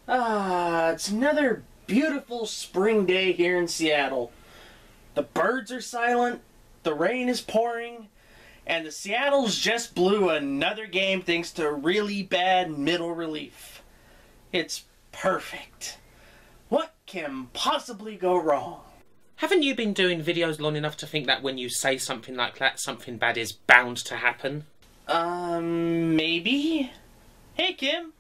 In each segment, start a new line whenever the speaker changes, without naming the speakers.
It's another beautiful spring day here in Seattle. The birds are silent, the rain is pouring, and the Seattles just blew another game thanks to really bad middle relief. It's perfect. What can possibly go wrong?
Haven't you been doing videos long enough to think that when you say something like that, something bad is bound to happen?
Maybe? Hey, Kim.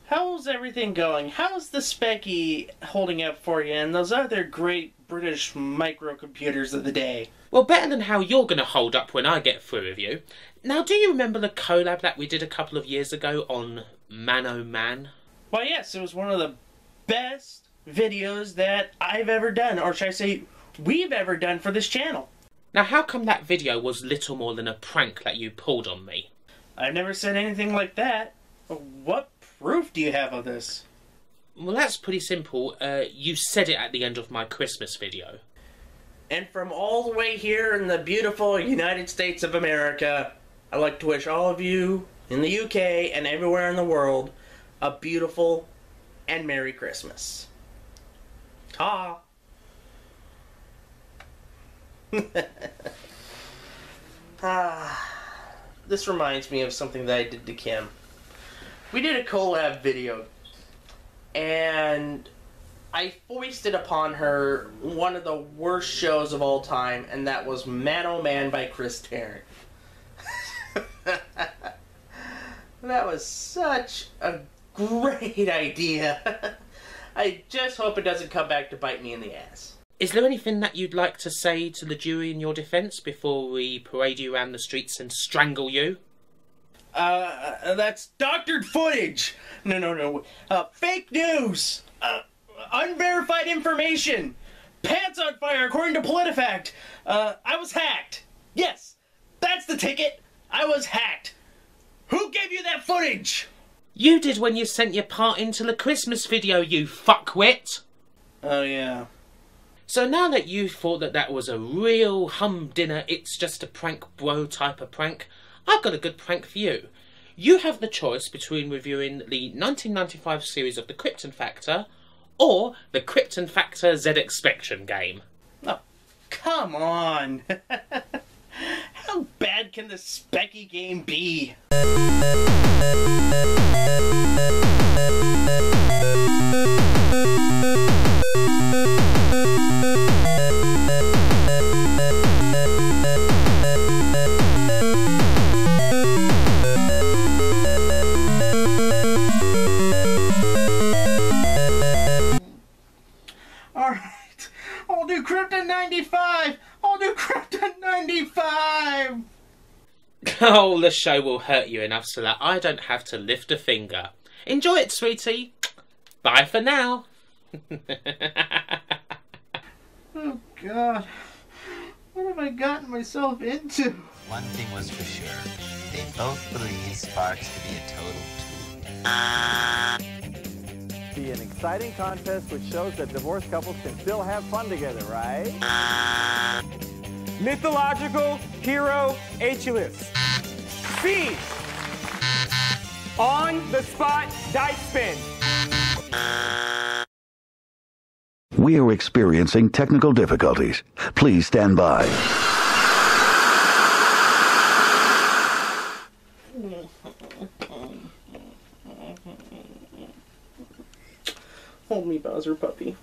How's everything going? How's the Specky holding up for you and those other great British microcomputers of the day?
Well, better than how you're going to hold up when I get through with you. Now, do you remember the collab that we did a couple of years ago on Man Oh Man?
Why, yes, it was one of the best videos that I've ever done, or should I say, we've ever done for this channel.
Now, how come that video was little more than a prank that you pulled on me?
I've never said anything like that. What proof do you have of this?
Well, that's pretty simple. You said it at the end of my Christmas video.
And from all the way here in the beautiful United States of America, I'd like to wish all of you in the UK and everywhere in the world a beautiful and Merry Christmas. Ta! This reminds me of something that I did to Kim. We did a collab video, and I foisted upon her one of the worst shows of all time, and that was Man Oh Man by Chris Tarrant. That was such a great idea. I just hope it doesn't come back to bite me in the ass.
Is there anything that you'd like to say to the jury in your defence before we parade you around the streets and strangle you?
That's doctored footage! No. Fake news! Unverified information! Pants on fire according to PolitiFact! I was hacked! Yes! That's the ticket! I was hacked! Who gave you that footage?
You did when you sent your part into the Christmas video, you fuckwit!
Oh, yeah.
So now that you thought that that was a real humdinger, it's just a prank bro type of prank, I've got a good prank for you. You have the choice between reviewing the 1995 series of the Krypton Factor or the Krypton Factor Z-Expection game.
Oh, come on! How bad can the Specky game be? Alright, I'll do Krypton 95! I'll do Krypton 95!
Oh, the show will hurt you enough so that I don't have to lift a finger. Enjoy it, sweetie. Bye for now.
Oh, God. What have I gotten myself into?
One thing was for sure. They both believe Sparks to be a total tool.
Be an exciting contest which shows that divorced couples can still have fun together, right?
Mythological hero H-list. C. On the spot dice spin.
We are experiencing technical difficulties. Please stand by.
Hold me, Bowser puppy.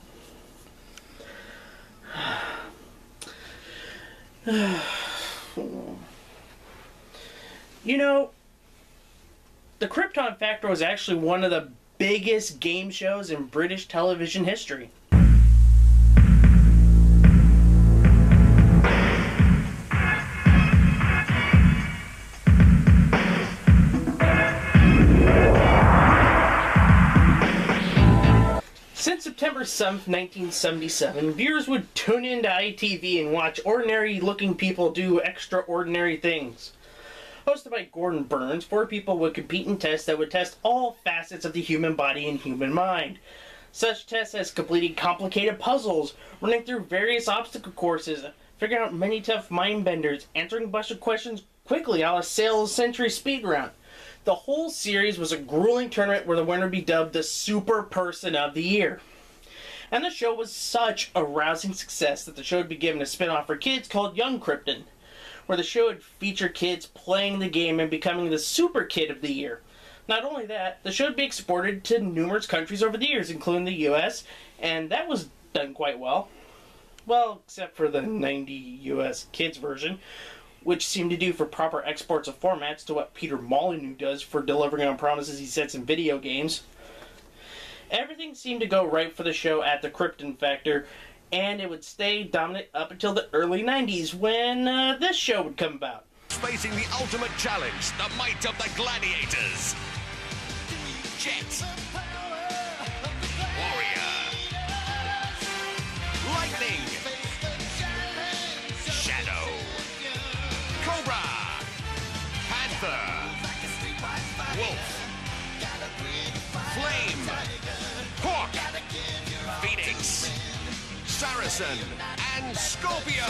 You know, the Krypton Factor was actually one of the biggest game shows in British television history. Since September 7th, 1977, viewers would tune into ITV and watch ordinary-looking people do extraordinary things. Hosted by Gordon Burns, 4 people would compete in tests that would test all facets of the human body and human mind. Such tests as completing complicated puzzles, running through various obstacle courses, figuring out many tough mind benders, answering a bunch of questions quickly a la Sales Century speedrun. The whole series was a grueling tournament where the winner would be dubbed the Super Person of the Year. And the show was such a rousing success that the show would be given a spin-off for kids called Young Krypton, where the show would feature kids playing the game and becoming the Super Kid of the Year. Not only that, the show would be exported to numerous countries over the years, including the US, and that was done quite well. Well, except for the 90 US kids version, which seemed to do for proper exports of formats to what Peter Molyneux does for delivering on promises he sets in video games. Everything seemed to go right for the show at the Krypton Factor, and it would stay dominant up until the early 90s when this show would come about.
Facing the ultimate challenge, the might of the gladiators. Jet. Warrior. Lightning. Shadow. Cobra. Panther. Wolf. Flame. Hawk. Phoenix. Saracen. And Scorpio.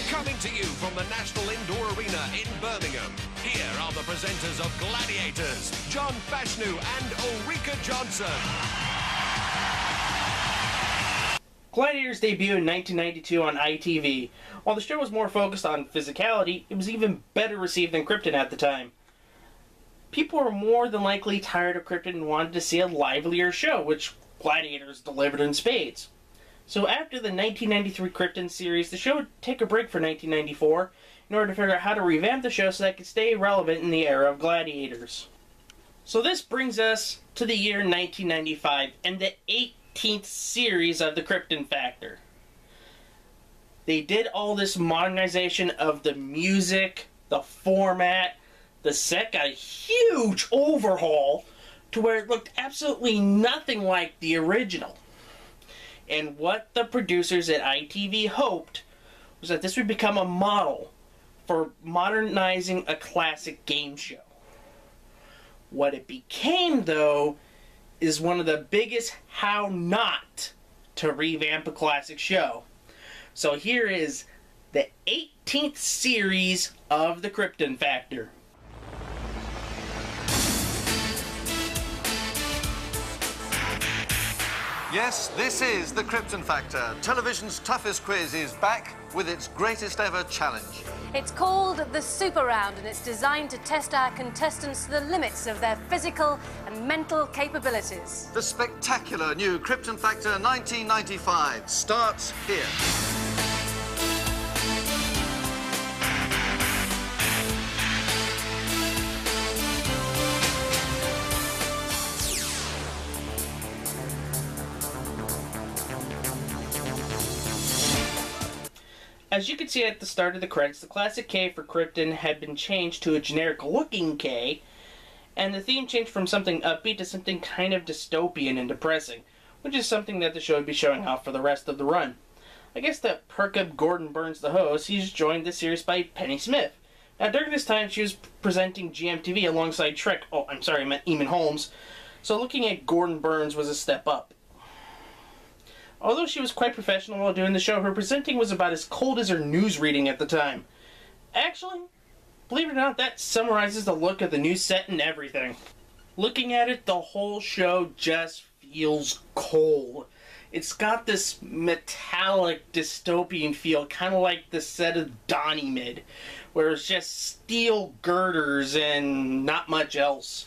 Coming to you from the National Indoor Arena in Birmingham, here are the presenters of Gladiators, John Fashnu and Ulrika Johnson.
Gladiators debuted in 1992 on ITV. While the show was more focused on physicality, it was even better received than Krypton at the time. People were more than likely tired of Krypton and wanted to see a livelier show, which Gladiators delivered in spades. So after the 1993 Krypton series, the show would take a break for 1994 in order to figure out how to revamp the show so that it could stay relevant in the era of Gladiators. So this brings us to the year 1995 and the 18th series of the Krypton Factor. They did all this modernization of the music, the format, the set got a huge overhaul to where it looked absolutely nothing like the original. And what the producers at ITV hoped was that this would become a model for modernizing a classic game show. What it became, though, is one of the biggest how not to revamp a classic show. So here is the 18th series of the Krypton Factor.
Yes, this is the Krypton Factor. Television's toughest quiz is back with its greatest ever challenge.
It's called the Super Round, and it's designed to test our contestants to the limits of their physical and mental capabilities.
The spectacular new Krypton Factor 1995 starts here.
As you can see at the start of the credits, the classic K for Krypton had been changed to a generic-looking K, and the theme changed from something upbeat to something kind of dystopian and depressing, which is something that the show would be showing off for the rest of the run. I guess to perk up Gordon Burns, the host, he's joined the series by Penny Smith. Now, during this time, she was presenting GMTV alongside Trek. Oh, I'm sorry, I meant Eamon Holmes. So looking at Gordon Burns was a step up. Although she was quite professional while doing the show, her presenting was about as cold as her news reading at the time. Actually, believe it or not, that summarizes the look of the new set and everything. Looking at it, the whole show just feels cold. It's got this metallic dystopian feel, kind of like the set of Donymede, where it's just steel girders and not much else.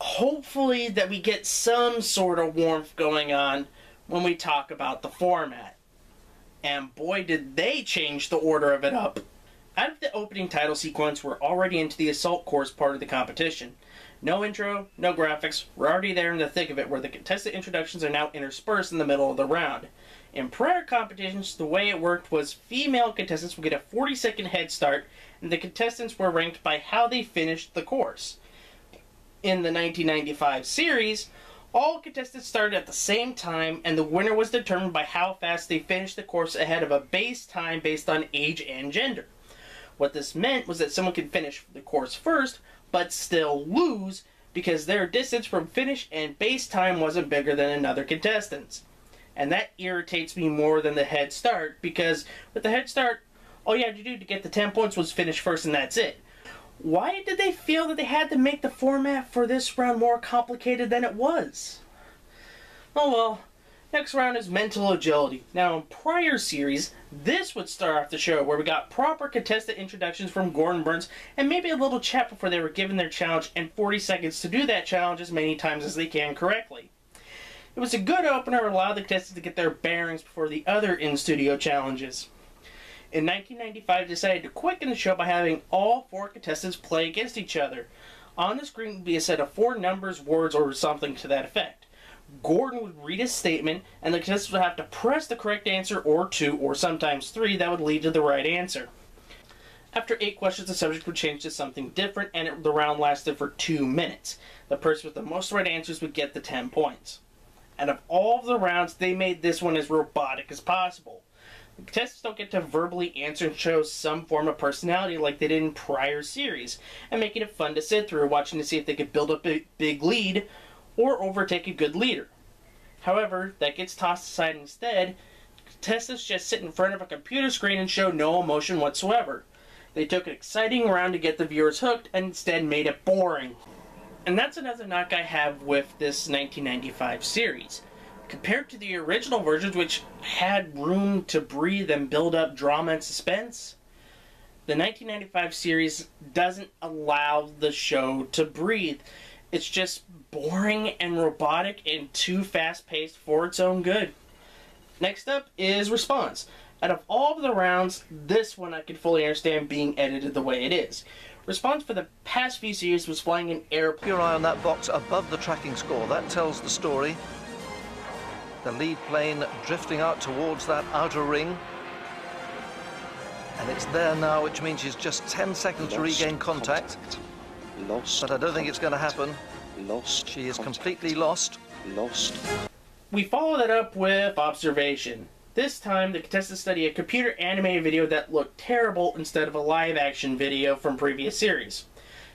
Hopefully that we get some sort of warmth going on when we talk about the format. And boy, did they change the order of it up. Out of the opening title sequence, we're already into the assault course part of the competition. No intro, no graphics, we're already there in the thick of it, where the contestant introductions are now interspersed in the middle of the round. In prior competitions, the way it worked was female contestants would get a 40-second head start, and the contestants were ranked by how they finished the course. In the 1995 series, all contestants started at the same time, and the winner was determined by how fast they finished the course ahead of a base time based on age and gender. What this meant was that someone could finish the course first, but still lose, because their distance from finish and base time wasn't bigger than another contestant's. And that irritates me more than the head start, because with the head start, all you had to do to get the 10 points was finish first and that's it. Why did they feel that they had to make the format for this round more complicated than it was? Oh well, next round is mental agility. Now in prior series, this would start off the show where we got proper contestant introductions from Gordon Burns and maybe a little chat before they were given their challenge and 40 seconds to do that challenge as many times as they can correctly. It was a good opener and allowed the contestants to get their bearings before the other in-studio challenges. In 1995, they decided to quicken the show by having all 4 contestants play against each other. On the screen would be a set of 4 numbers, words, or something to that effect. Gordon would read his statement, and the contestants would have to press the correct answer, or 2, or sometimes 3, that would lead to the right answer. After 8 questions, the subject would change to something different, and the round lasted for 2 minutes. The person with the most right answers would get the 10 points. Out of all of the rounds, they made this one as robotic as possible. The contestants don't get to verbally answer and show some form of personality like they did in prior series, and making it fun to sit through, watching to see if they could build up a big lead or overtake a good leader. However, that gets tossed aside instead. Contestants just sit in front of a computer screen and show no emotion whatsoever. They took an exciting round to get the viewers hooked and instead made it boring. And that's another knock I have with this 1995 series. Compared to the original versions, which had room to breathe and build up drama and suspense, the 1995 series doesn't allow the show to breathe. It's just boring and robotic and too fast-paced for its own good. Next up is response. Out of all of the rounds, this one I could fully understand being edited the way it is. Response for the past few series was flying an airplane.
Keep your eye on that box above the tracking score. That tells the story. The lead plane drifting out towards that outer ring. And it's there now, which means she's just 10 seconds to regain contact. But I don't think it's going to happen. She is completely lost.
We follow that up with observation. This time, the contestants study a computer animated video that looked terrible instead of a live-action video from previous series.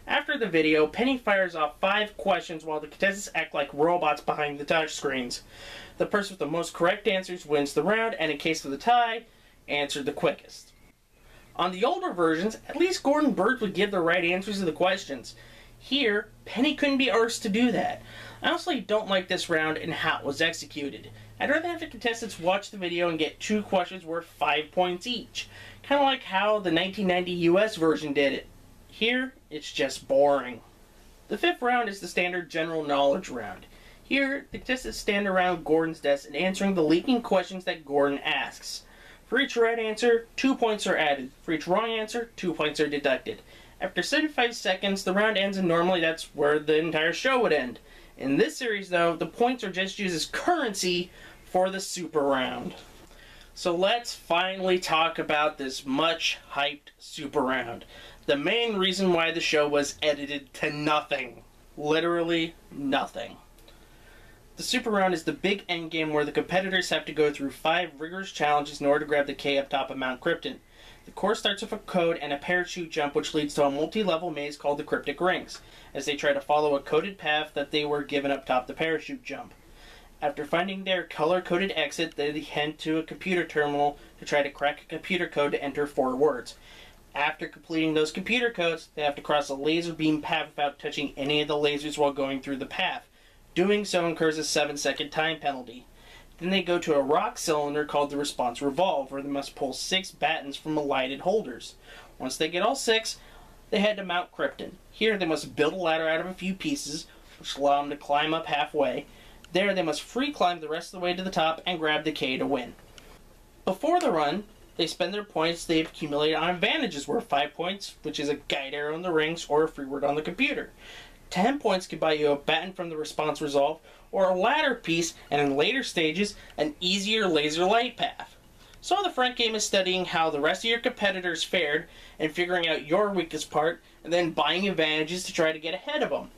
After the video, Penny fires off 5 questions while the contestants act like robots behind the touch screens. The person with the most correct answers wins the round, and in case of the tie, answered the quickest. On the older versions, at least Gordon Burns would give the right answers to the questions. Here, Penny couldn't be arsed to do that. I honestly don't like this round and how it was executed. I'd rather have the contestants watch the video and get 2 questions worth 5 points each. Kind of like how the 1990 US version did it. Here, it's just boring. The 5th round is the standard general knowledge round. Here, the contestants stand around Gordon's desk and answering the leading questions that Gordon asks. For each right answer, 2 points are added. For each wrong answer, 2 points are deducted. After 75 seconds, the round ends, and normally that's where the entire show would end. In this series, though, the points are just used as currency for the super round. So let's finally talk about this much hyped super round. The main reason why the show was edited to nothing. Literally nothing. The super round is the big endgame where the competitors have to go through 5 rigorous challenges in order to grab the K up top of Mount Krypton. The course starts with a code and a parachute jump, which leads to a multi-level maze called the Cryptic Rings, as they try to follow a coded path that they were given up top the parachute jump. After finding their color-coded exit, they head to a computer terminal to try to crack a computer code to enter 4 words. After completing those computer codes, they have to cross a laser beam path without touching any of the lasers while going through the path. Doing so incurs a 7-second time penalty. Then they go to a rock cylinder called the Response Revolve, where they must pull 6 battens from lighted holders. Once they get all 6, they head to Mount Krypton. Here they must build a ladder out of a few pieces, which allow them to climb up halfway. There they must free climb the rest of the way to the top and grab the K to win. Before the run, they spend their points they've accumulated on advantages worth 5 points, which is a guide arrow in the rings or a free word on the computer. 10 points can buy you a baton from the Response Resolve, or a ladder piece, and in later stages, an easier laser light path. So the front game is studying how the rest of your competitors fared, and figuring out your weakest part, and then buying advantages to try to get ahead of them.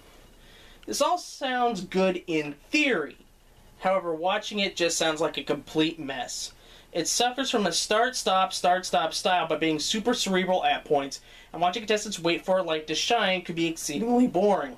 This all sounds good in theory. However, watching it just sounds like a complete mess. It suffers from a start-stop style by being super cerebral at points, and watching contestants wait for a light to shine could be exceedingly boring.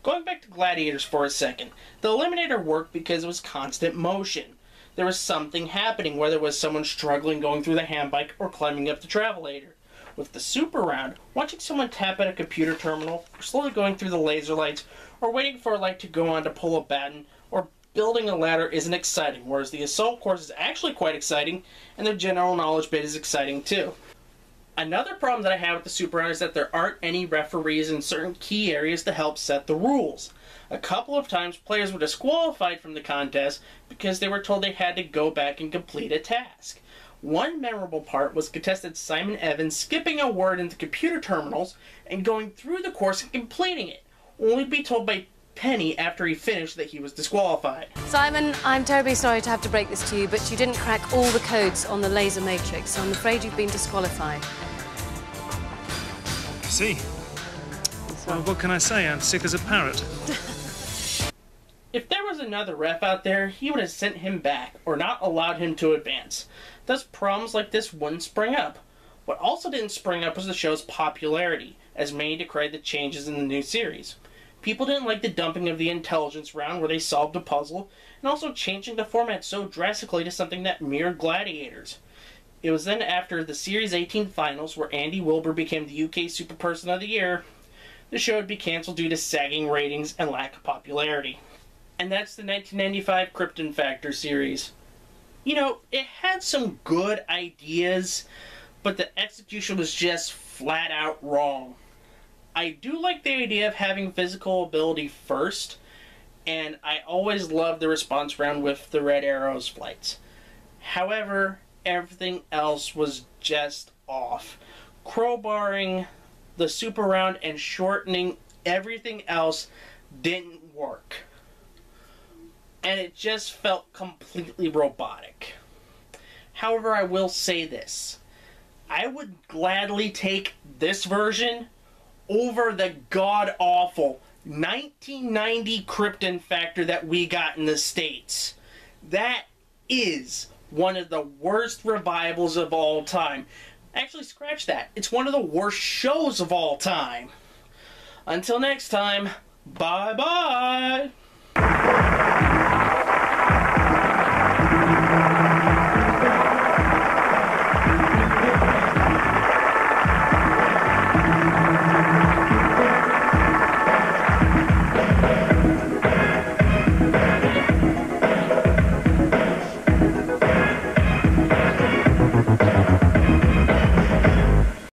Going back to Gladiators for a second, the Eliminator worked because it was constant motion. There was something happening, whether it was someone struggling going through the handbike or climbing up the travelator. With the super round, watching someone tap at a computer terminal, or slowly going through the laser lights, or waiting for a light to go on to pull a baton, or building a ladder isn't exciting, whereas the assault course is actually quite exciting, and the general knowledge bit is exciting too. Another problem that I have with the super round is that there aren't any referees in certain key areas to help set the rules. A couple of times players were disqualified from the contest because they were told they had to go back and complete a task. One memorable part was contestant Simon Evans skipping a word into computer terminals and going through the course and completing it, only to be told by Penny after he finished that he was disqualified.
Simon, I'm terribly sorry to have to break this to you, but you didn't crack all the codes on the laser matrix, so I'm afraid you've been disqualified.
I see. Well, what can I say? I'm sick as a parrot.
If there was another ref out there, he would have sent him back, or not allowed him to advance. Thus, problems like this wouldn't spring up. What also didn't spring up was the show's popularity, as many decried the changes in the new series. People didn't like the dumping of the intelligence round where they solved a puzzle, and also changing the format so drastically to something that mirrored Gladiators. It was then after the Series 18 finals, where Andy Wilbur became the UK Super Person of the Year, the show would be cancelled due to sagging ratings and lack of popularity. And that's the 1995 Krypton Factor series. You know, it had some good ideas, but the execution was just flat out wrong. I do like the idea of having physical ability first, and I always loved the response round with the Red Arrow's flights. However, everything else was just off. Crowbarring the super round and shortening everything else didn't work. And it just felt completely robotic. However, I will say this. I would gladly take this version over the god-awful 1990 Krypton Factor that we got in the States. That is one of the worst revivals of all time. Actually, scratch that. It's one of the worst shows of all time. Until next time, bye-bye!